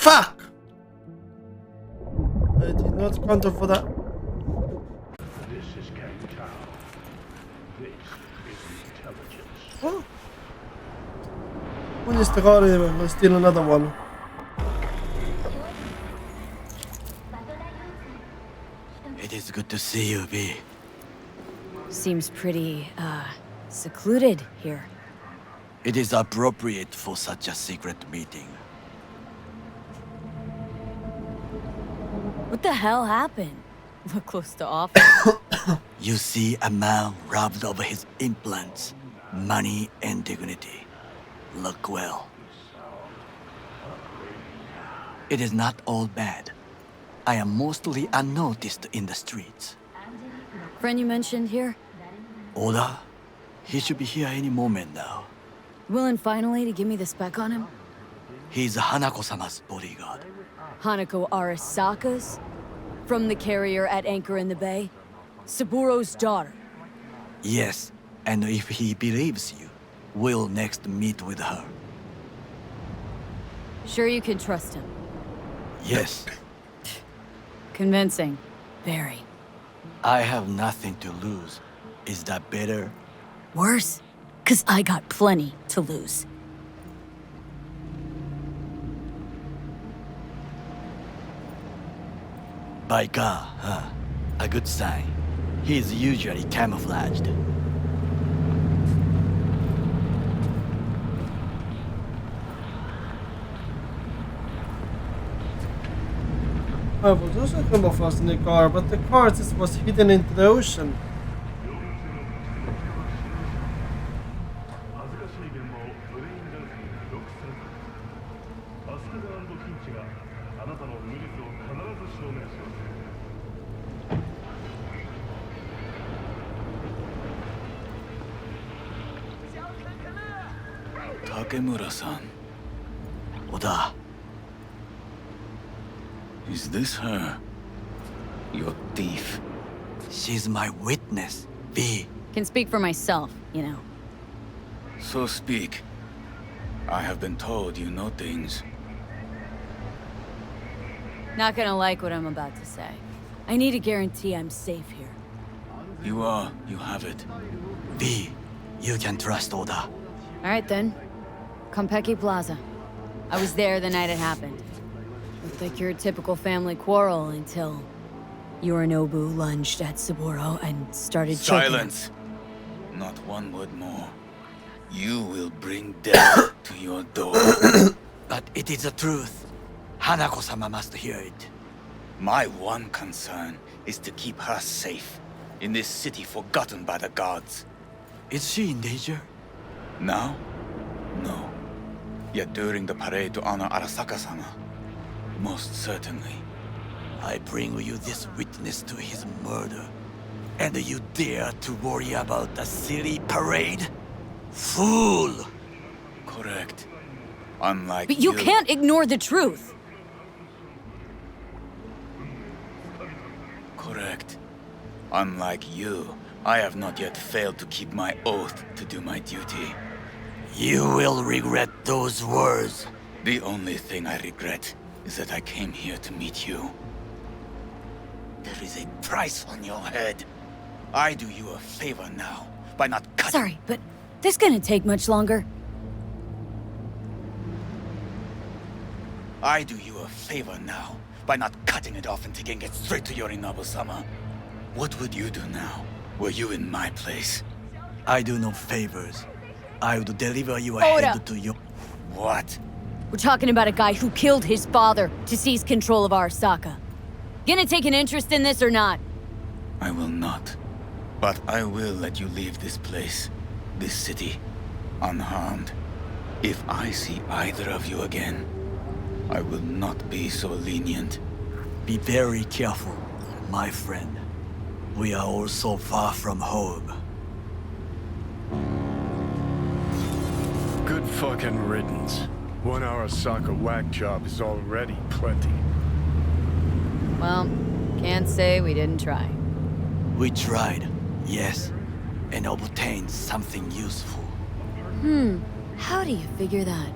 Fuck! I did not counter for that. This is Kang Tao. This is intelligence. Oh. We'll just got him. We'll steal another one. It is good to see you, V. Seems pretty, secluded here. It is appropriate for such a secret meeting. What the hell happened? Look close to office. You see a man robbed of his implants, money and dignity. Look well. It is not all bad. I am mostly unnoticed in the streets. Friend you mentioned here? Oda? He should be here any moment now. Willing finally to give me the spec on him? He's Hanako-sama's bodyguard. Hanako Arasaka's? From the carrier at anchor in the bay? Saburo's daughter? Yes, and if he believes you, we'll next meet with her. Sure you can trust him? Yes. Convincing. Very. I have nothing to lose. Is that better? Worse? 'Cause I got plenty to lose. By God, huh? A good sign. He is usually camouflaged. I was also camouflaged in the car, but the car just was hidden into the ocean. Takemura-san. Oda, Is this her? Your thief? she's my witness, V. Can speak for myself, you know. So speak. I have been told you know things. Not gonna like what I'm about to say. I need a guarantee I'm safe here. You are. You have it. V, you can trust Oda. Alright then. Konpeki Plaza. I was there the night it happened. Looked like your typical family quarrel until Yorinobu lunged at Saburo and started choking him. Silence! Not one word more. You will bring death to your door. But it is the truth. Hanako-sama must hear it. My one concern is to keep her safe in this city forgotten by the gods. Is she in danger? Now? No. Yet during the parade to honor Arasaka-sama, most certainly. I bring you this witness to his murder. And you dare to worry about a silly parade? Fool! Correct. Unlike But you can't ignore the truth! Correct. Unlike you, I have not yet failed to keep my oath to do my duty. You will regret those words. The only thing I regret is that I came here to meet you. There is a price on your head. I do you a favor now by not cutting... Sorry, but this gonna take much longer. I do you a favor now by not cutting it off and taking it straight to Yorinobu-sama. What would you do now, were you in my place? I do no favors. I would deliver you Oda. ahead to your... What? We're talking about a guy who killed his father to seize control of Arasaka. Gonna take an interest in this or not? I will not. But I will let you leave this place, this city, unharmed. If I see either of you again, I will not be so lenient. Be very careful, my friend. we are all so far from home. Good fucking riddance. 1 hour soccer whack job is already plenty. Well, can't say we didn't try. We tried, yes, and obtained something useful. How do you figure that?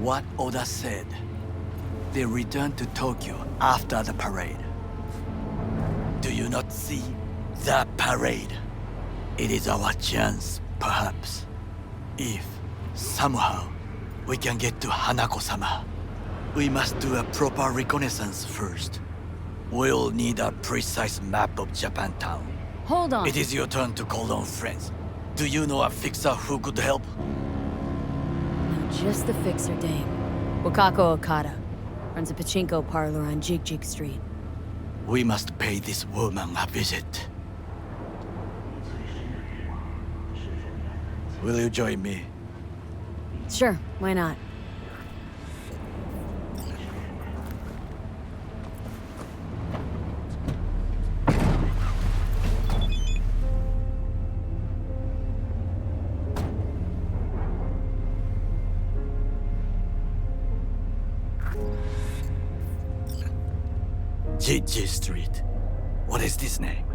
What Oda said. They returned to Tokyo after the parade. Do you not see the parade? It is our chance, perhaps. If, somehow, we can get to Hanako-sama. We must do a proper reconnaissance first. We'll need a precise map of Japantown. Hold on. It is your turn to call on friends. Do you know a fixer who could help? No, just the fixer dame. Wakako Okada. Runs a pachinko parlor on Jig Jig Street. We must pay this woman a visit. Will you join me? Sure, why not? Jiji Street. What is this name?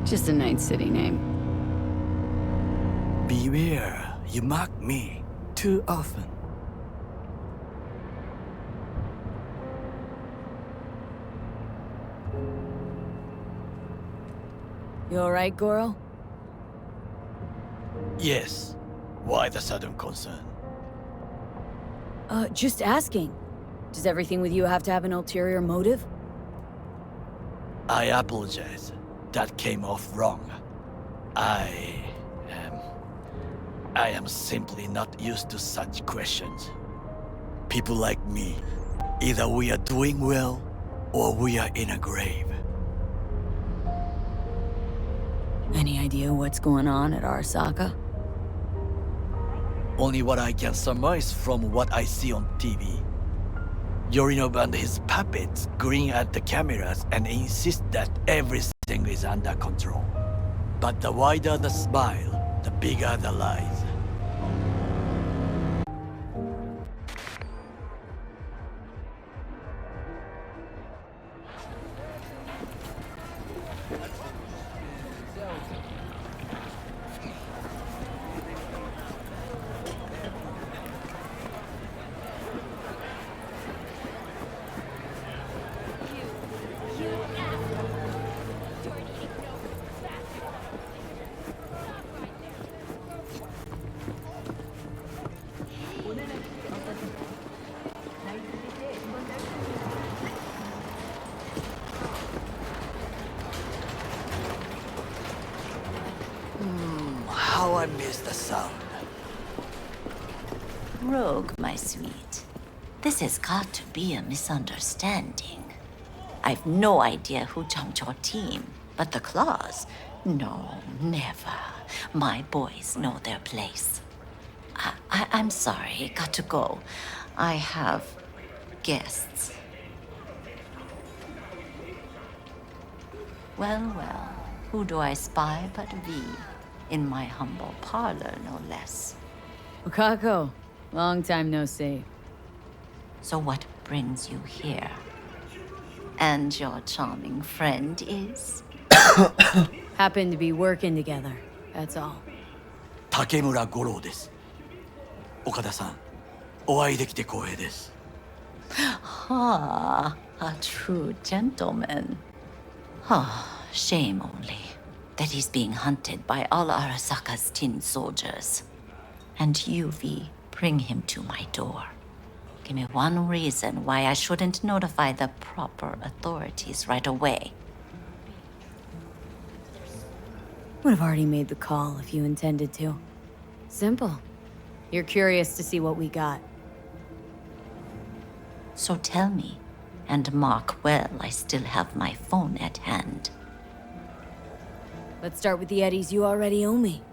Just a night city name. Beware, you mock me too often. You alright, Goro? Yes. Why the sudden concern? Just asking. Does everything with you have to have an ulterior motive? I apologize. That came off wrong. I am simply not used to such questions. People like me, either we are doing well, or we are in a grave. Any idea what's going on at Arasaka? Only what I can surmise from what I see on TV. Yorinobu and his puppets grin at the cameras and insist that everything is under control. But the wider the smile, the bigger the lies. How I miss the sound. Rogue, my sweet. This has got to be a misunderstanding. I've no idea who jumped your team, but the claws? No, never. My boys know their place. I'm sorry, got to go. I have guests. Well, well, who do I spy but thee? In my humble parlor, no less. Wakako, long time no see. So what brings you here? And your charming friend is? Happen to be working together, that's all. 竹村五郎です。岡田さん、お会いできて光栄です。Ah, a true gentleman. Ah, shame only that he's being hunted by all Arasaka's tin soldiers. And you, V, bring him to my door. Give me one reason why I shouldn't notify the proper authorities right away. Would have already made the call if you intended to. Simple. You're curious to see what we got. So tell me, and mark well I still have my phone at hand. Let's start with the eddies you already owe me.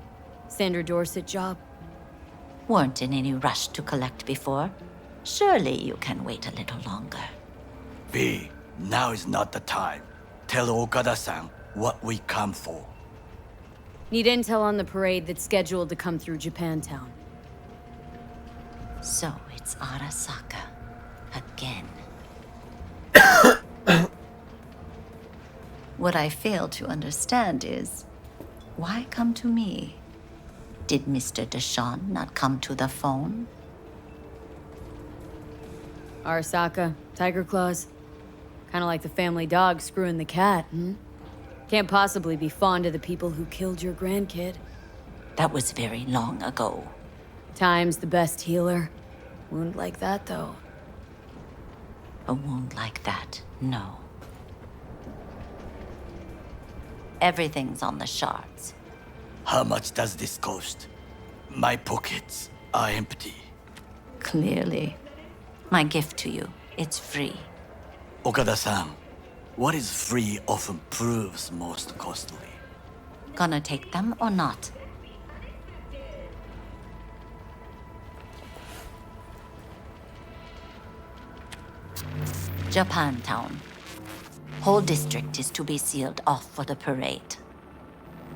Sandra Dorset job. Weren't in any rush to collect before. Surely you can wait a little longer. B, now is not the time. Tell Okada-san what we come for. Need intel on the parade that's scheduled to come through Japantown. So it's Arasaka. Again. What I fail to understand is, why come to me? Did Mr. Deshawn not come to the phone? Arasaka, Tiger Claws. Kinda like the family dog screwing the cat, hmm? Can't possibly be fond of the people who killed your grandkid. That was very long ago. Time's the best healer. Wound like that, though. A wound like that, no. Everything's on the shards. How much does this cost? My pockets are empty. Clearly. My gift to you, it's free. Okada-san, what is free often proves most costly. Gonna take them or not? Japantown. Whole district is to be sealed off for the parade.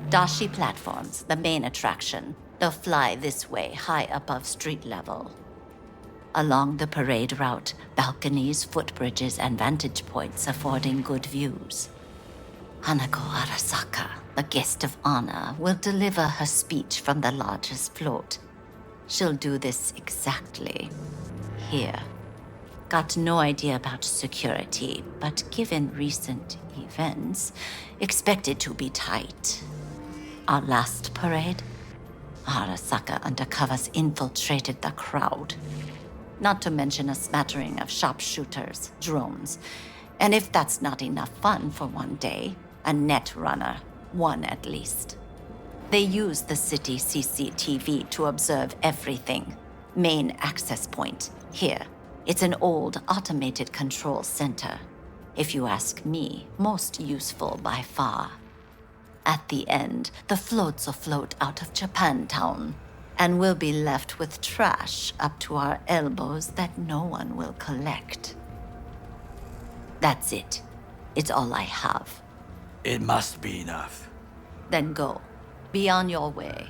Dashi platforms, the main attraction. They'll fly this way, high above street level. Along the parade route, balconies, footbridges, and vantage points affording good views. Hanako Arasaka, the guest of honor, will deliver her speech from the largest float. She'll do this exactly here. Got no idea about security, but given recent events, expected to be tight. Our last parade, Arasaka undercovers infiltrated the crowd. Not to mention a smattering of sharpshooters, drones, and if that's not enough fun for one day, a net runner, one at least. They use the city CCTV to observe everything. Main access point, here. It's an old automated control center. If you ask me, most useful by far. At the end, the floats will float out of Japantown, and we'll be left with trash up to our elbows that no one will collect. That's it. It's all I have. It must be enough. Then go. Be on your way.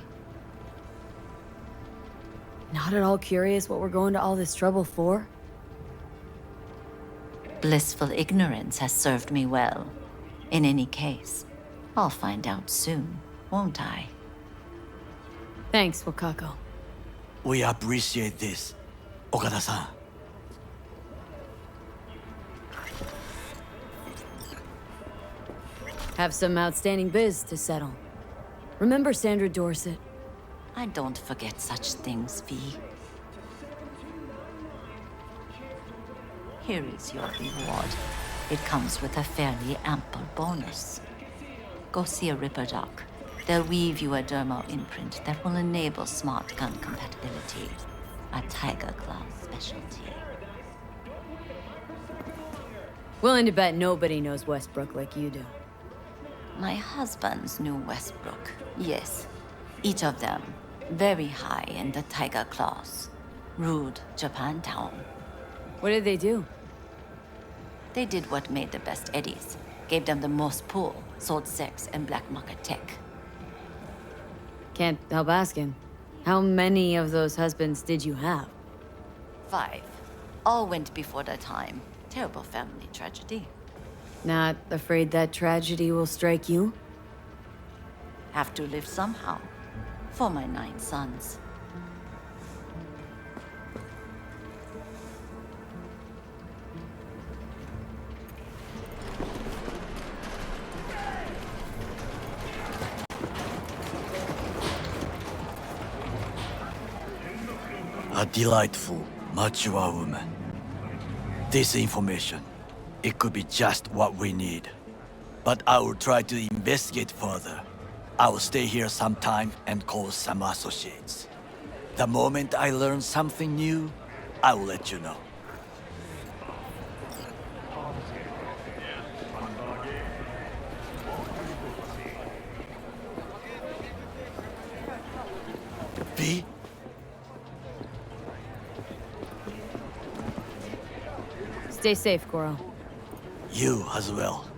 Not at all curious what we're going to all this trouble for? Blissful ignorance has served me well. In any case, I'll find out soon, won't I? Thanks, Wakako. We appreciate this, Okada-san. Have some outstanding biz to settle. Remember Sandra Dorset? I don't forget such things, V. Here is your reward. It comes with a fairly ample bonus. Go see a Ripper doc. They'll weave you a dermal imprint that will enable smart gun compatibility. A Tiger Claw specialty. Willing to bet nobody knows Westbrook like you do. My husbands knew Westbrook, yes. Each of them, very high in the Tiger Claws. Ruled Japantown. What did they do? They did what made the best eddies. Gave them the most pull, sold sex, and black market tech. Can't help asking. How many of those husbands did you have? 5. All went before their time. Terrible family tragedy. Not afraid that tragedy will strike you? Have to live somehow. For my 9 sons. A delightful, mature woman. This information, it could be just what we need. But I will try to investigate further. I will stay here sometime and call some associates. The moment I learn something new, I will let you know. V? Stay safe, Goro. You as well.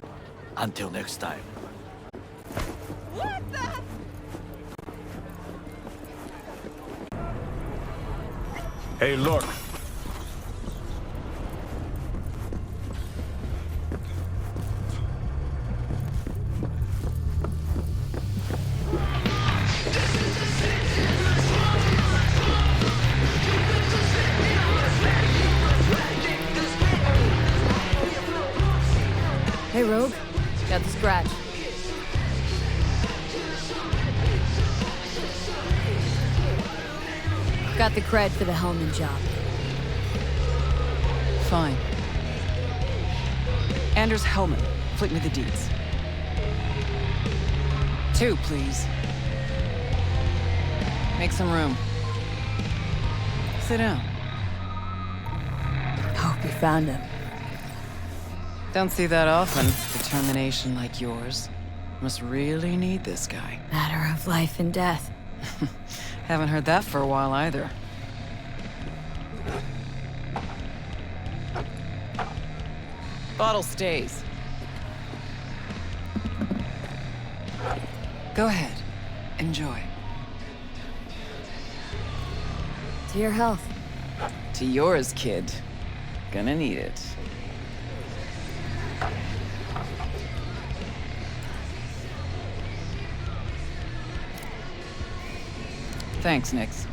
Until next time. Hey, look. Hey, Rogue. Got the scratch. Got the cred for the Hellman job. Fine. Anders Hellman. Flick me the deeds. 2, please. Make some room. Sit down. Hope you found him. Don't see that often. Determination like yours. Must really need this guy. Matter of life and death. Haven't heard that for a while either. Bottle stays. Go ahead. Enjoy. To your health. To yours, kid. Gonna need it. Thanks, Nix.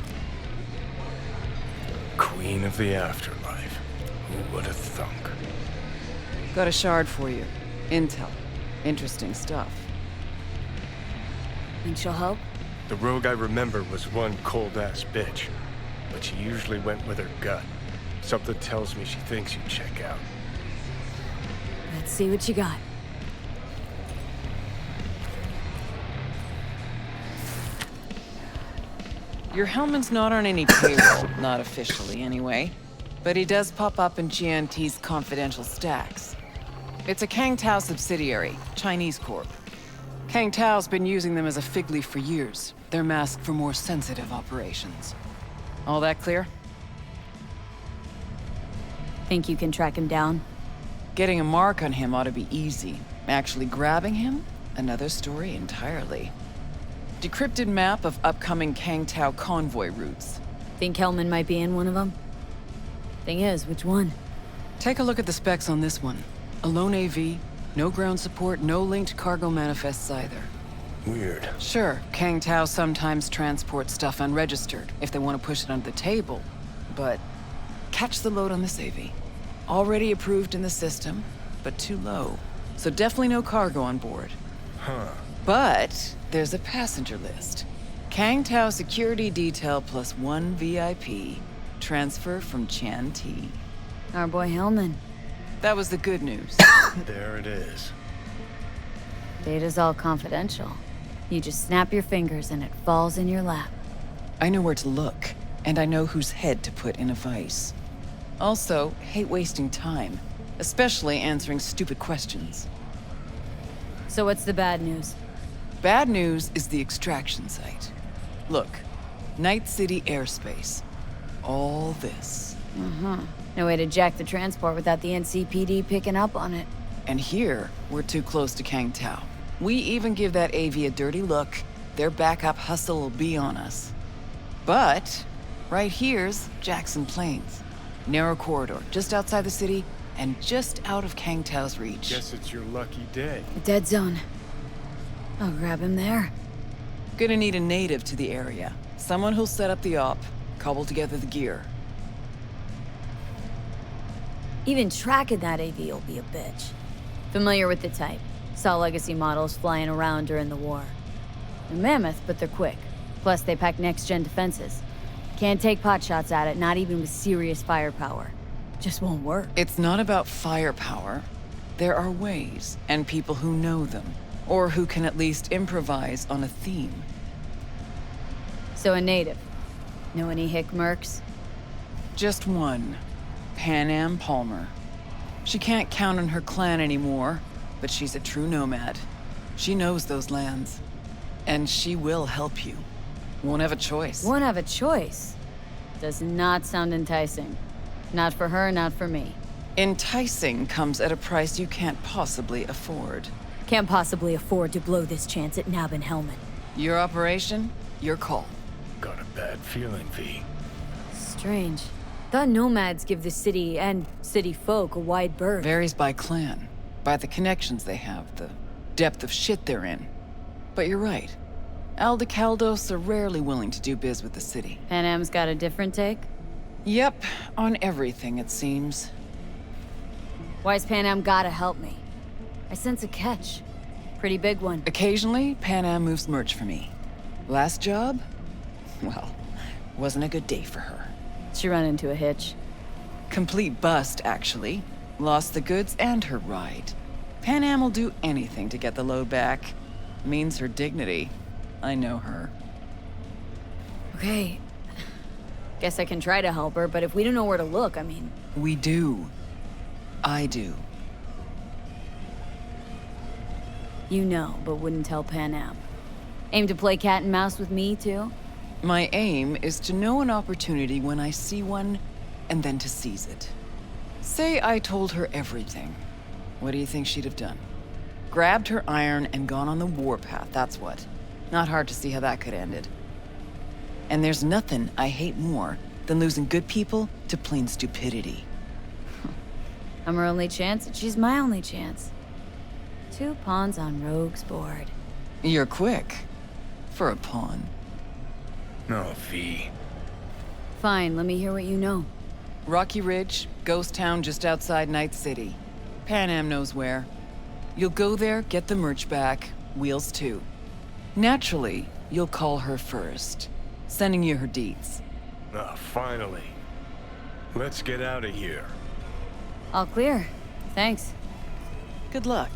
Queen of the afterlife. Who would have thunk? Got a shard for you. Intel. Interesting stuff. Think she'll help? The rogue I remember was one cold-ass bitch. But she usually went with her gut. Something tells me she thinks you'd check out. Let's see what you got. Your Hellman's not on any payroll, not officially anyway. But he does pop up in GNT's confidential stacks. It's a Kang Tao subsidiary, Chinese corp. Kang Tao's been using them as a fig leaf for years. They're masked for more sensitive operations. All that clear? Think you can track him down? Getting a mark on him ought to be easy. Actually grabbing him? Another story entirely. Decrypted map of upcoming Kang Tao convoy routes. Think Hellman might be in one of them? Thing is, which one? Take a look at the specs on this one. A lone AV, no ground support, no linked cargo manifests either. Weird. Sure, Kang Tao sometimes transports stuff unregistered if they want to push it under the table. But catch the load on this AV. Already approved in the system, but too low. So definitely no cargo on board. Huh. But there's a passenger list. Kang Tao security detail plus 1 VIP. Transfer from Chan T. Our boy Hellman. That was the good news. There it is. Data's all confidential. You just snap your fingers and it falls in your lap. I know where to look, and I know whose head to put in a vice. Also, hate wasting time, especially answering stupid questions. So what's the bad news? Bad news is the extraction site. Look, Night City airspace. All this. No way to jack the transport without the NCPD picking up on it. And here, we're too close to Kang Tao. We even give that AV a dirty look, their backup hustle will be on us. But, right here's Jackson Plains. Narrow corridor, just outside the city, and just out of Kang Tao's reach. Guess it's your lucky day. A dead zone. I'll grab him there. Gonna need a native to the area. Someone who'll set up the op, cobble together the gear. Even tracking that AV will be a bitch. Familiar with the type. Saw legacy models flying around during the war. They're mammoth, but they're quick. Plus, they pack next-gen defenses. Can't take potshots at it, not even with serious firepower. Just won't work. It's not about firepower. There are ways, and people who know them, or who can at least improvise on a theme. So a native. Know any hick mercs? Just one. Pan Am Palmer. She can't count on her clan anymore, but she's a true nomad. She knows those lands. And she will help you. Won't have a choice. Won't have a choice. Does not sound enticing. Not for her, not for me. Enticing comes at a price you can't possibly afford. Can't possibly afford to blow this chance at Nab and Hellman. Your operation, your call. Got a bad feeling, V. Strange. Thought nomads give the city and city folk a wide berth. Varies by clan, by the connections they have, the depth of shit they're in. But you're right. Aldecaldos are rarely willing to do biz with the city. Panam's got a different take? Yep, on everything it seems. Why's Panam gotta help me? I sense a catch. Pretty big one. Occasionally, Panam moves merch for me. Last job? Well, wasn't a good day for her. She run into a hitch. Complete bust, actually. Lost the goods and her ride. Panam will do anything to get the load back. Means her dignity. I know her. Okay. Guess I can try to help her, but if we don't know where to look, I mean... We do. I do. You know, but wouldn't tell Panam. Aim to play cat and mouse with me, too? My aim is to know an opportunity when I see one, and then to seize it. Say I told her everything. What do you think she'd have done? Grabbed her iron and gone on the warpath, that's what. Not hard to see how that could have ended. And there's nothing I hate more than losing good people to plain stupidity. I'm her only chance, and she's my only chance. 2 pawns on Rogue's board. You're quick. For a pawn. No, V. Fine, let me hear what you know. Rocky Ridge, ghost town just outside Night City. Panam knows where. You'll go there, get the merch back, Wheels too. Naturally, you'll call her first, sending you her deeds. Ah, finally. Let's get out of here. All clear. Thanks. Good luck.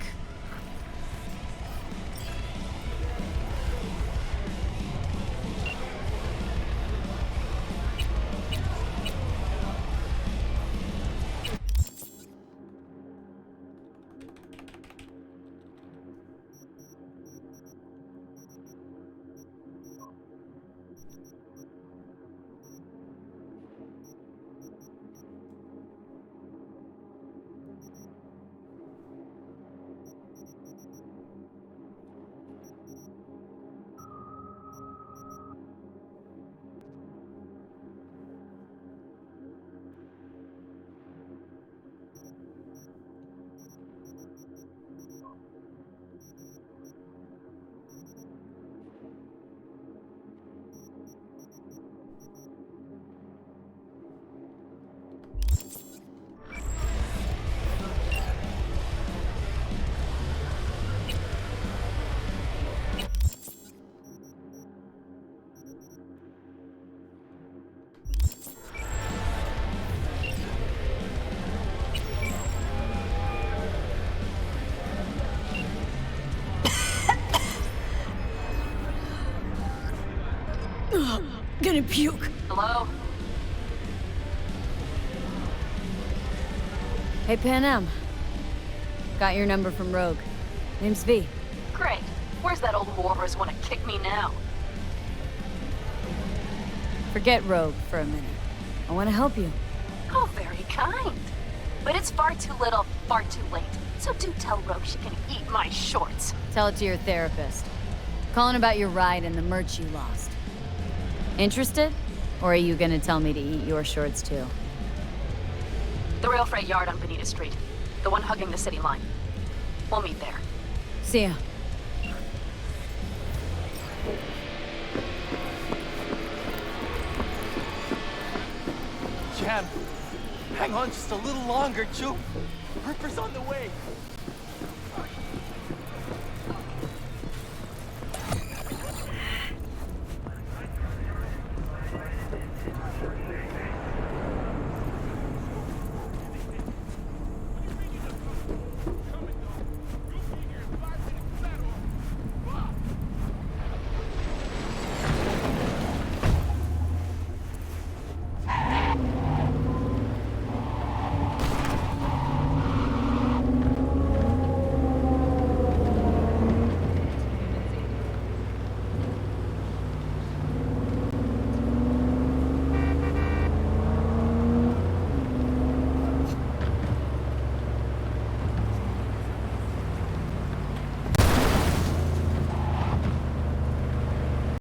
Gonna puke. Hello? Hey, Panam. Got your number from Rogue. Name's V. Great. Where's that old warhorse wanna kick me now? Forget Rogue for a minute. I want to help you. Oh, very kind. But it's far too little, far too late. So do tell Rogue she can eat my shorts. Tell it to your therapist. Calling about your ride and the merch you lost. Interested? Or are you gonna tell me to eat your shorts too? The rail freight yard on Bonita Street. The one hugging the city line. We'll meet there. See ya. Jan, hang on just a little longer, Joe. Ripper's on the way.